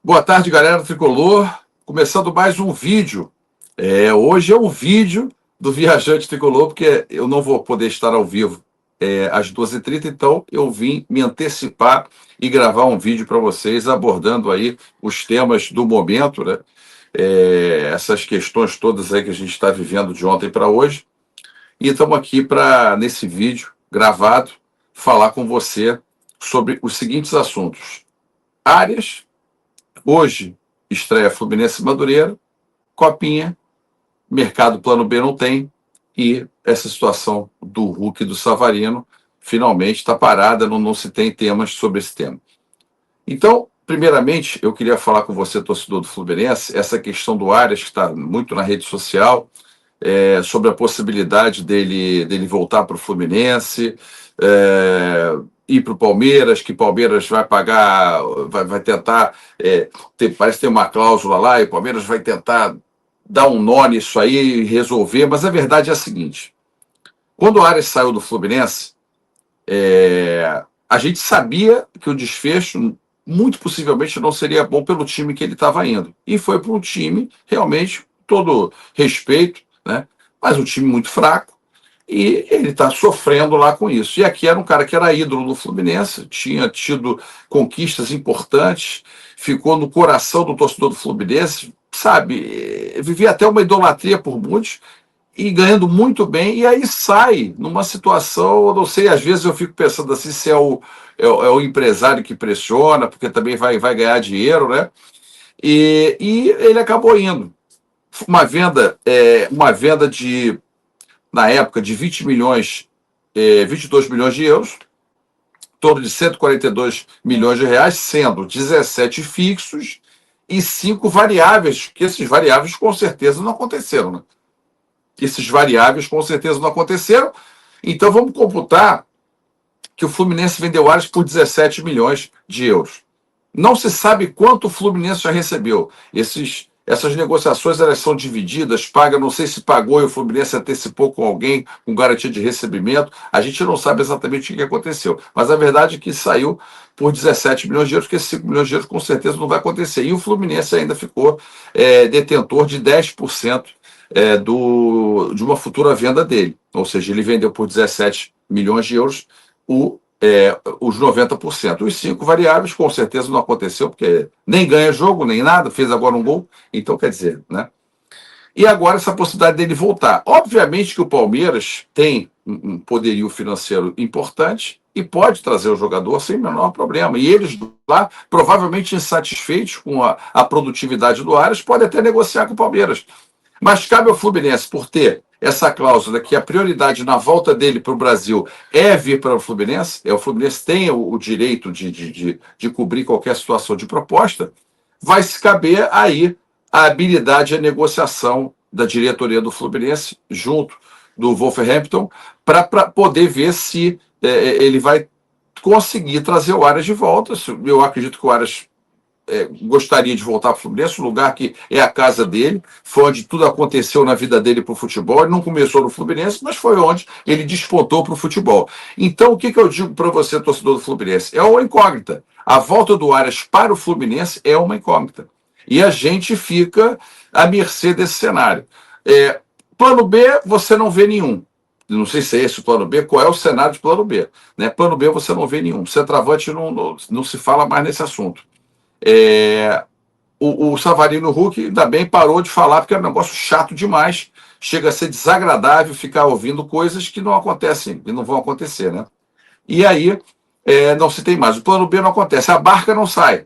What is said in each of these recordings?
Boa tarde, galera do Tricolor. Começando mais um vídeo. Hoje é um vídeo do Viajante Tricolor, porque eu não vou poder estar ao vivo às 12h30, então eu vim me antecipar e gravar um vídeo para vocês abordando aí os temas do momento, né? Essas questões todas aí que a gente está vivendo de ontem para hoje. E estamos aqui para, nesse vídeo gravado, falar com você sobre os seguintes assuntos. Áreas. Hoje, estreia Fluminense e Madureira, Copinha, mercado plano B não tem, e essa situação do Hulk e do Savarino finalmente está parada, não se tem temas sobre esse tema. Então, primeiramente, eu queria falar com você, torcedor do Fluminense, essa questão do Arias, que está muito na rede social, sobre a possibilidade dele voltar para o Fluminense, ir para o Palmeiras, que o Palmeiras vai pagar, vai tentar, parece que tem uma cláusula lá, e o Palmeiras vai tentar dar um nó nisso aí e resolver, mas a verdade é a seguinte: quando o Arias saiu do Fluminense, a gente sabia que o desfecho muito possivelmente não seria bom pelo time que ele estava indo, e foi para um time, realmente, todo respeito, né? Mas um time muito fraco, e ele está sofrendo lá com isso. E aqui era um cara que era ídolo do Fluminense, tinha tido conquistas importantes, ficou no coração do torcedor do Fluminense, sabe? Vivia até uma idolatria por muitos, e ganhando muito bem, e aí sai numa situação, eu não sei, às vezes eu fico pensando assim, se é o empresário que pressiona, porque também vai ganhar dinheiro, né? E ele acabou indo. Uma venda de, na época, de 20 milhões, 22 milhões de euros, em torno de 142 milhões de reais, sendo 17 fixos e 5 variáveis, que esses variáveis com certeza não aconteceram, né? Esses variáveis com certeza não aconteceram. Então vamos computar que o Fluminense vendeu Arias por 17 milhões de euros. Não se sabe quanto o Fluminense já recebeu. Essas negociações, elas são divididas, paga, não sei se pagou e o Fluminense antecipou com alguém com garantia de recebimento. A gente não sabe exatamente o que aconteceu. Mas a verdade é que saiu por 17 milhões de euros, que esses 5 milhões de euros com certeza não vai acontecer. E o Fluminense ainda ficou detentor de 10% de uma futura venda dele. Ou seja, ele vendeu por 17 milhões de euros os 90%. Os 5 variáveis, com certeza, não aconteceu, porque nem ganha jogo, nem nada, fez agora um gol. Então, quer dizer, né? E agora essa possibilidade dele voltar. Obviamente que o Palmeiras tem um poderio financeiro importante e pode trazer o jogador sem o menor problema. E eles lá, provavelmente insatisfeitos com a produtividade do Arias, podem até negociar com o Palmeiras. Mas cabe ao Fluminense, por ter essa cláusula que a prioridade na volta dele para o Brasil é vir para o Fluminense, o Fluminense tem o direito de cobrir qualquer situação de proposta, vai se caber aí a habilidade e a negociação da diretoria do Fluminense junto do Wolverhampton para poder ver se ele vai conseguir trazer o Arias de volta. Eu acredito que o Arias gostaria de voltar para o Fluminense, um lugar que é a casa dele, foi onde tudo aconteceu na vida dele para o futebol. Ele não começou no Fluminense, mas foi onde ele despontou para o futebol. Então, o que eu digo para você, torcedor do Fluminense? É uma incógnita. A volta do Arias para o Fluminense é uma incógnita. E a gente fica à mercê desse cenário. Plano B, você não vê nenhum. Não sei se é esse o plano B. Qual é o cenário de plano B? Né? Plano B você não vê nenhum. Centroavante não se fala mais nesse assunto. O Savarino Hulk ainda bem parou de falar, porque é um negócio chato demais, chega a ser desagradável ficar ouvindo coisas que não acontecem, que não vão acontecer, né? E aí não se tem mais. O plano B não acontece, a barca não sai.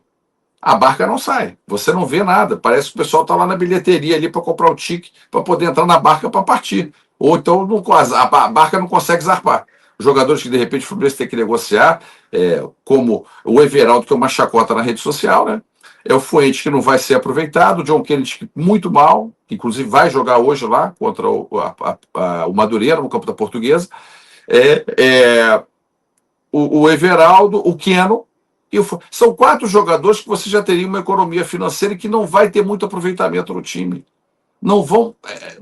A barca não sai, você não vê nada, parece que o pessoal está lá na bilheteria ali para comprar o ticket para poder entrar na barca para partir. Ou então a barca não consegue zarpar. Os jogadores que de repente o Fluminense tem que negociar, como o Everaldo, que é uma chacota na rede social, né? É o Fuentes, que não vai ser aproveitado, o John Kennedy muito mal, que inclusive vai jogar hoje lá contra o Madureira, no campo da Portuguesa. O Everaldo, o Keno, são 4 jogadores que você já teria uma economia financeira e que não vai ter muito aproveitamento no time. Não vão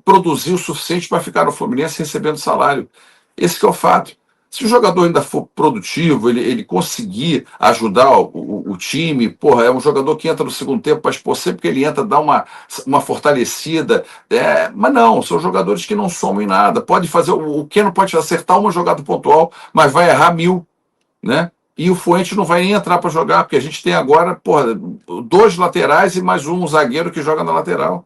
produzir o suficiente para ficar no Fluminense recebendo salário. Esse que é o fato. Se o jogador ainda for produtivo, ele conseguir ajudar o time, porra, é um jogador que entra no segundo tempo para expor, sempre que ele entra, dá uma fortalecida. Mas não, são jogadores que não somam em nada. Pode fazer, o Keno pode acertar uma jogada pontual, mas vai errar 1000, né? E o Fuentes não vai nem entrar para jogar, porque a gente tem agora, porra, 2 laterais e mais um zagueiro que joga na lateral.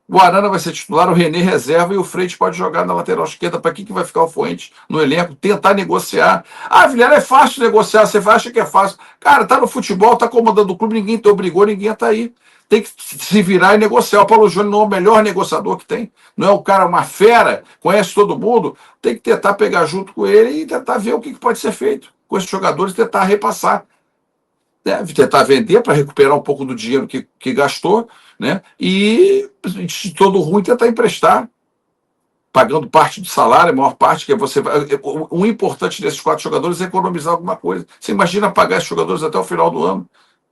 O Arana vai ser titular, o René reserva e o Freitas pode jogar na lateral esquerda. Para que vai ficar o Fuentes no elenco? Tentar negociar. Ah, Vilhena, é fácil negociar. Você acha que é fácil? Cara, tá no futebol, tá comandando o clube, ninguém te obrigou, ninguém tá aí. Tem que se virar e negociar. O Paulo Júnior não é o melhor negociador que tem. Não é o cara, uma fera, conhece todo mundo. Tem que tentar pegar junto com ele e tentar ver o que pode ser feito com esses jogadores, tentar repassar. Deve tentar vender para recuperar um pouco do dinheiro que gastou, né? E de todo ruim tentar emprestar, pagando parte do salário, a maior parte que você vai. O importante desses 4 jogadores é economizar alguma coisa. Você imagina pagar esses jogadores até o final do ano.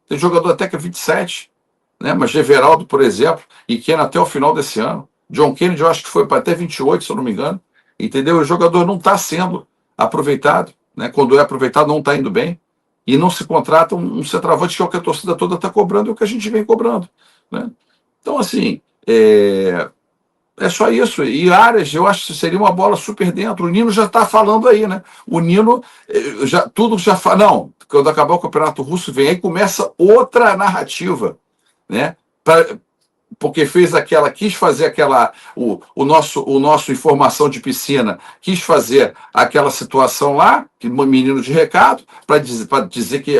Tem jogador até que é 27, né? Mas Everaldo, por exemplo, e Ken até o final desse ano. John Kennedy, eu acho que foi para até 28, se eu não me engano. Entendeu? O jogador não está sendo aproveitado, né? Quando é aproveitado, não está indo bem. E não se contrata um centroavante que é o que a torcida toda está cobrando e o que a gente vem cobrando, né? Então, assim, é só isso. E Arias, eu acho que seria uma bola super dentro. O Nino já está falando aí, né? O Nino, tudo já fala. Não, quando acabar o Campeonato Russo, vem aí, começa outra narrativa, né? Porque quis fazer aquela, o nosso informação de piscina, quis fazer aquela situação lá, que menino de recado, para dizer que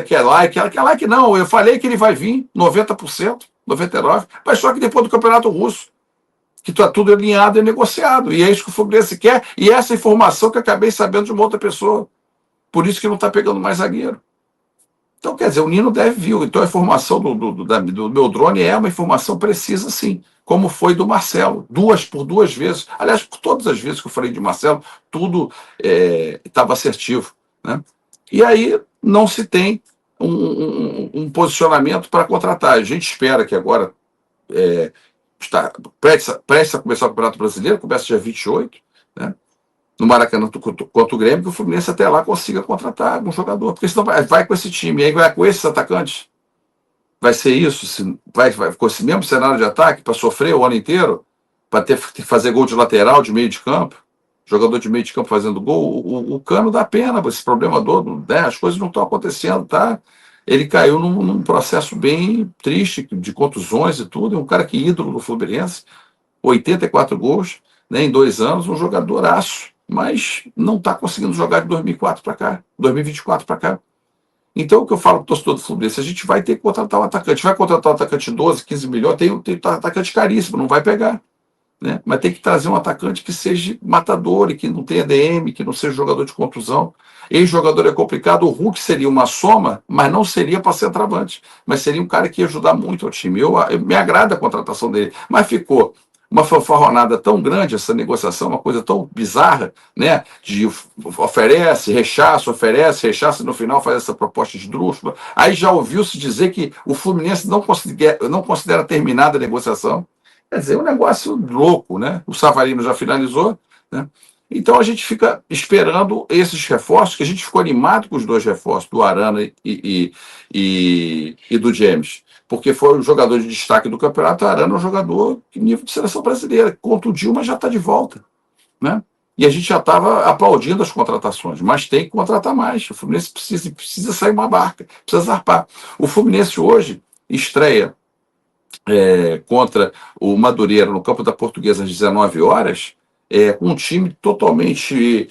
que é like não, eu falei que ele vai vir 90%, 99%, mas só que depois do Campeonato Russo, que está tudo alinhado e negociado, e é isso que o Fluminense quer, e essa informação que eu acabei sabendo de uma outra pessoa, por isso que não está pegando mais zagueiro. Então, quer dizer, o Nino deve vir. Então, a informação do meu drone é uma informação precisa, sim, como foi do Marcelo, por duas vezes. Aliás, por todas as vezes que eu falei de Marcelo, tudo estava assertivo, né? E aí não se tem um posicionamento para contratar. A gente espera que agora está prestes a começar o Campeonato Brasileiro, começa dia 28, né? No Maracanã contra o Grêmio, que o Fluminense até lá consiga contratar um jogador. Porque senão vai com esse time, aí vai com esses atacantes. Vai ser isso? Vai com esse mesmo cenário de ataque para sofrer o ano inteiro? Para ter que fazer gol de lateral, de meio de campo? Jogador de meio de campo fazendo gol? O Cano dá pena, esse problema todo, né? As coisas não estão acontecendo, tá? Ele caiu num processo bem triste, de contusões e tudo. É um cara que ídolo do Fluminense, 84 gols, né, em 2 anos, um jogadoraço, mas não está conseguindo jogar de 2004 para cá, 2024 para cá. Então, o que eu falo para o torcedor do Fluminense, a gente vai ter que contratar um atacante. Vai contratar um atacante de 12, 15 milhões, tem um atacante caríssimo, não vai pegar, né? Mas tem que trazer um atacante que seja matador e que não tenha DM, que não seja jogador de contusão. Ex-jogador é complicado, o Hulk seria uma soma, mas não seria para centroavante, mas seria um cara que ia ajudar muito ao time. Me agrada a contratação dele, mas ficou uma fanfarronada tão grande, essa negociação, uma coisa tão bizarra, né? De oferece, rechaça, e no final faz essa proposta esdrúxula. Aí já ouviu-se dizer que o Fluminense não considera terminada a negociação. Quer dizer, é um negócio louco, né? O Savarino já finalizou, né? Então a gente fica esperando esses reforços, que a gente ficou animado com os 2 reforços, do Arana e do James, porque foi o jogador de destaque do campeonato. O Arana é um jogador de nível de seleção brasileira, contundiu, mas já está de volta, né? E a gente já estava aplaudindo as contratações, mas tem que contratar mais. O Fluminense precisa sair uma barca, precisa zarpar. O Fluminense hoje estreia contra o Madureira no campo da Portuguesa às 19 horas, com um time totalmente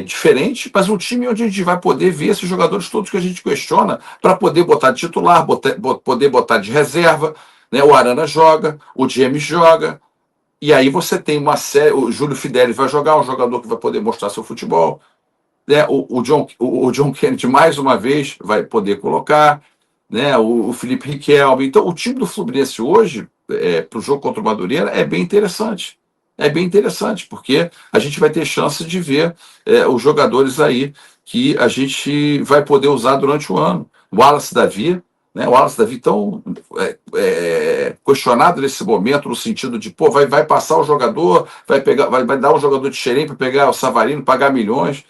diferente, mas um time onde a gente vai poder ver esses jogadores todos que a gente questiona, para poder botar de titular, poder botar de reserva, né? O Arana joga, o James joga, e aí você tem uma série, o Júlio Fidelis vai jogar, um jogador que vai poder mostrar seu futebol, né? O John Kennedy, mais uma vez, vai poder colocar, né? O Felipe Riquelme. Então, o time do Fluminense hoje, para o jogo contra o Madureira, é bem interessante. É bem interessante, porque a gente vai ter chance de ver os jogadores aí que a gente vai poder usar durante o ano. O Wallace Davi, né? O Wallace Davi tão questionado nesse momento, no sentido de, pô, vai passar o jogador, vai dar um jogador de Xerém para pegar o Savarino, pagar milhões.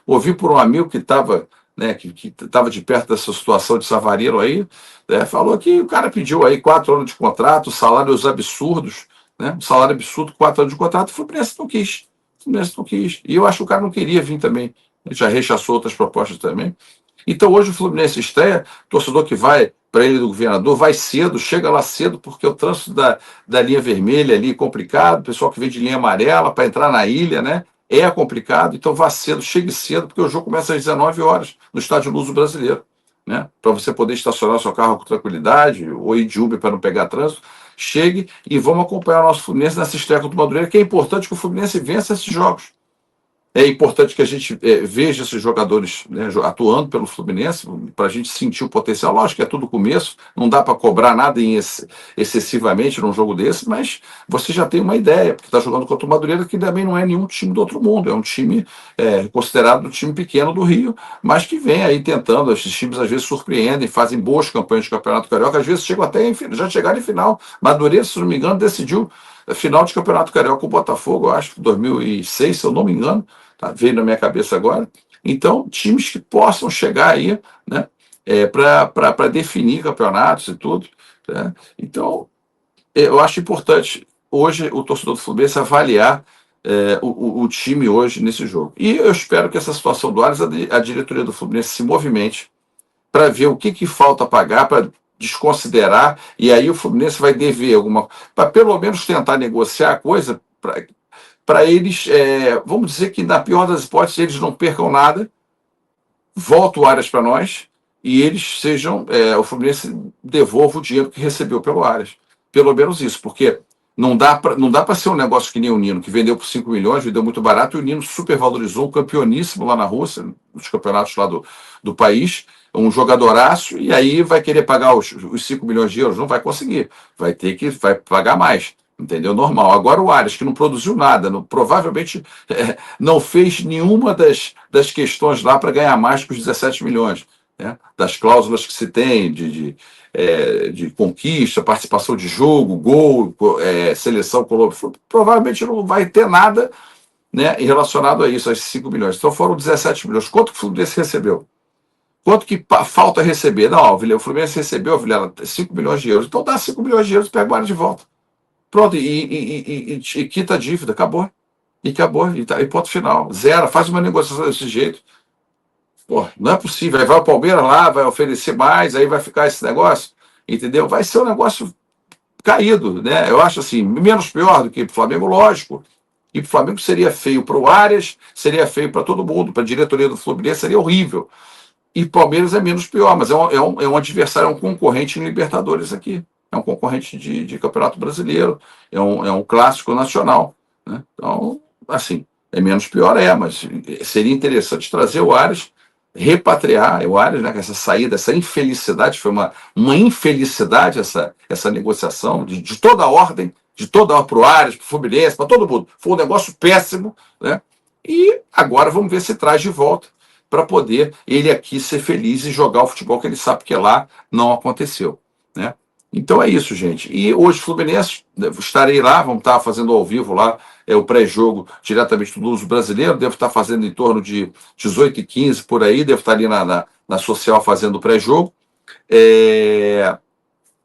Ouvi por um amigo que estava, né, que estava de perto dessa situação de Savarino aí, né, falou que o cara pediu aí 4 anos de contrato, salários absurdos, né? Um salário absurdo, 4 anos de contrato, o Fluminense não quis. O Fluminense não quis. E eu acho que o cara não queria vir também. Ele já rechaçou outras propostas também. Então hoje o Fluminense estreia, torcedor que vai para a Ilha do Governador, vai cedo, chega lá cedo, porque o trânsito da linha vermelha ali é complicado, o pessoal que vem de linha amarela para entrar na ilha, né? É complicado, então vá cedo, chegue cedo, porque o jogo começa às 19 horas no Estádio Luso Brasileiro, né? Para você poder estacionar seu carro com tranquilidade, ou ir de Uber para não pegar trânsito. Chegue e vamos acompanhar o nosso Fluminense nessa estreia contra o Madureira, que é importante que o Fluminense vença esses jogos. É importante que a gente veja esses jogadores, né, atuando pelo Fluminense, para a gente sentir o potencial. Lógico que é tudo começo, não dá para cobrar nada excessivamente num jogo desse, mas você já tem uma ideia, porque está jogando contra o Madureira, que também não é nenhum time do outro mundo, é um time considerado um time pequeno do Rio, mas que vem aí tentando. Esses times às vezes surpreendem, fazem boas campanhas de Campeonato Carioca, às vezes chegam até já chegaram em final. Madureira, se não me engano, decidiu a final de Campeonato Carioca com o Botafogo, eu acho, 2006, se eu não me engano. Tá, veio na minha cabeça agora. Então, times que possam chegar aí, né, para definir campeonatos e tudo. Né? Então, eu acho importante hoje o torcedor do Fluminense avaliar o time hoje nesse jogo. E eu espero que essa situação do Ares, a diretoria do Fluminense se movimente para ver o que falta pagar, para desconsiderar, e aí o Fluminense vai dever alguma, para pelo menos tentar negociar a coisa, para eles, vamos dizer que na pior das hipóteses, eles não percam nada, volta o Arias para nós, e eles sejam, o Fluminense devolva o dinheiro que recebeu pelo Arias. Pelo menos isso, porque não dá para ser um negócio que nem o Nino, que vendeu por 5 milhões, vendeu muito barato, e o Nino supervalorizou, um campeoníssimo lá na Rússia, nos campeonatos lá do país, um jogadoraço, e aí vai querer pagar os 5 milhões de euros, não vai conseguir, vai pagar mais. Entendeu? Normal. Agora o Arias, que não produziu nada, provavelmente não fez nenhuma das questões lá para ganhar mais que os 17 milhões. Né? Das cláusulas que se tem de conquista, participação de jogo, gol, seleção, provavelmente não vai ter nada, né, relacionado a isso, a esses 5 milhões. Então foram 17 milhões. Quanto que o Fluminense recebeu? Quanto que falta receber? Não, o Fluminense recebeu, Vilela, 5 milhões de euros. Então dá 5 milhões de euros e pega o Arias de volta. Pronto, e quita a dívida, acabou. E ponto final. Zero, faz uma negociação desse jeito. Pô, não é possível. Aí vai o Palmeiras lá, vai oferecer mais, aí vai ficar esse negócio, entendeu? Vai ser um negócio caído, né? Eu acho assim, menos pior do que o Flamengo, lógico. E para o Flamengo seria feio para o Arias, seria feio para todo mundo, para a diretoria do Fluminense seria horrível. E o Palmeiras é menos pior, mas é um adversário, é um concorrente em Libertadores aqui. É um concorrente de Campeonato Brasileiro, é um clássico nacional. Né? Então, assim, é menos pior, mas seria interessante trazer o Arias, repatriar o Arias, né, com essa saída, essa infelicidade, foi uma infelicidade essa negociação de toda a ordem, para o Arias, para o Fluminense, para todo mundo. Foi um negócio péssimo, né? E agora vamos ver se traz de volta para poder ele aqui ser feliz e jogar o futebol que ele sabe que lá não aconteceu, né? Então é isso, gente. E hoje, Fluminense, estarei lá, vamos estar fazendo ao vivo lá o pré-jogo diretamente do Luso Brasileiro, devo estar fazendo em torno de 18h15 por aí, devo estar ali na Social fazendo o pré-jogo.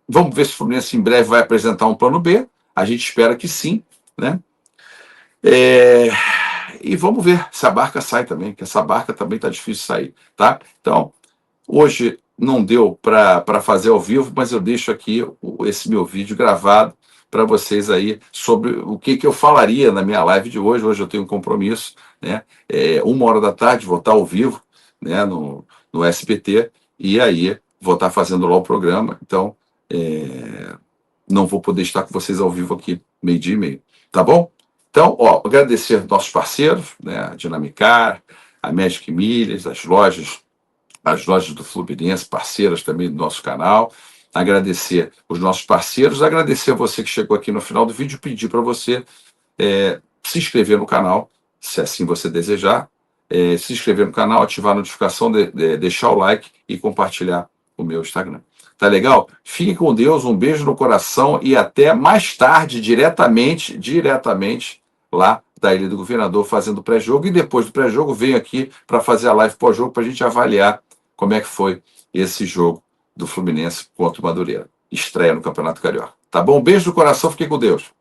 Vamos ver se o Fluminense em breve vai apresentar um plano B, a gente espera que sim, né? E vamos ver se a barca sai também, que essa barca também está difícil de sair, tá? Então, hoje não deu para fazer ao vivo, mas eu deixo aqui esse meu vídeo gravado para vocês aí sobre o que eu falaria na minha live de hoje. Hoje eu tenho um compromisso, né? 1h da tarde, vou estar ao vivo, né? No SBT, e aí vou estar fazendo lá o programa. Então, não vou poder estar com vocês ao vivo aqui, 12h30, tá bom? Então, agradecer nossos parceiros, né? A Dinamicar, a Magic Milhas, as lojas do Fluminense, parceiras também do nosso canal, agradecer os nossos parceiros, agradecer a você que chegou aqui no final do vídeo, pedir para você se inscrever no canal, se assim você desejar, se inscrever no canal, ativar a notificação, deixar o like e compartilhar o meu Instagram. Tá legal? Fique com Deus, um beijo no coração e até mais tarde, diretamente lá da Ilha do Governador, fazendo pré-jogo. E depois do pré-jogo, venho aqui para fazer a live pós-jogo para a gente avaliar como é que foi esse jogo do Fluminense contra o Madureira. Estreia no Campeonato Carioca. Tá bom? Beijo no coração, fique com Deus.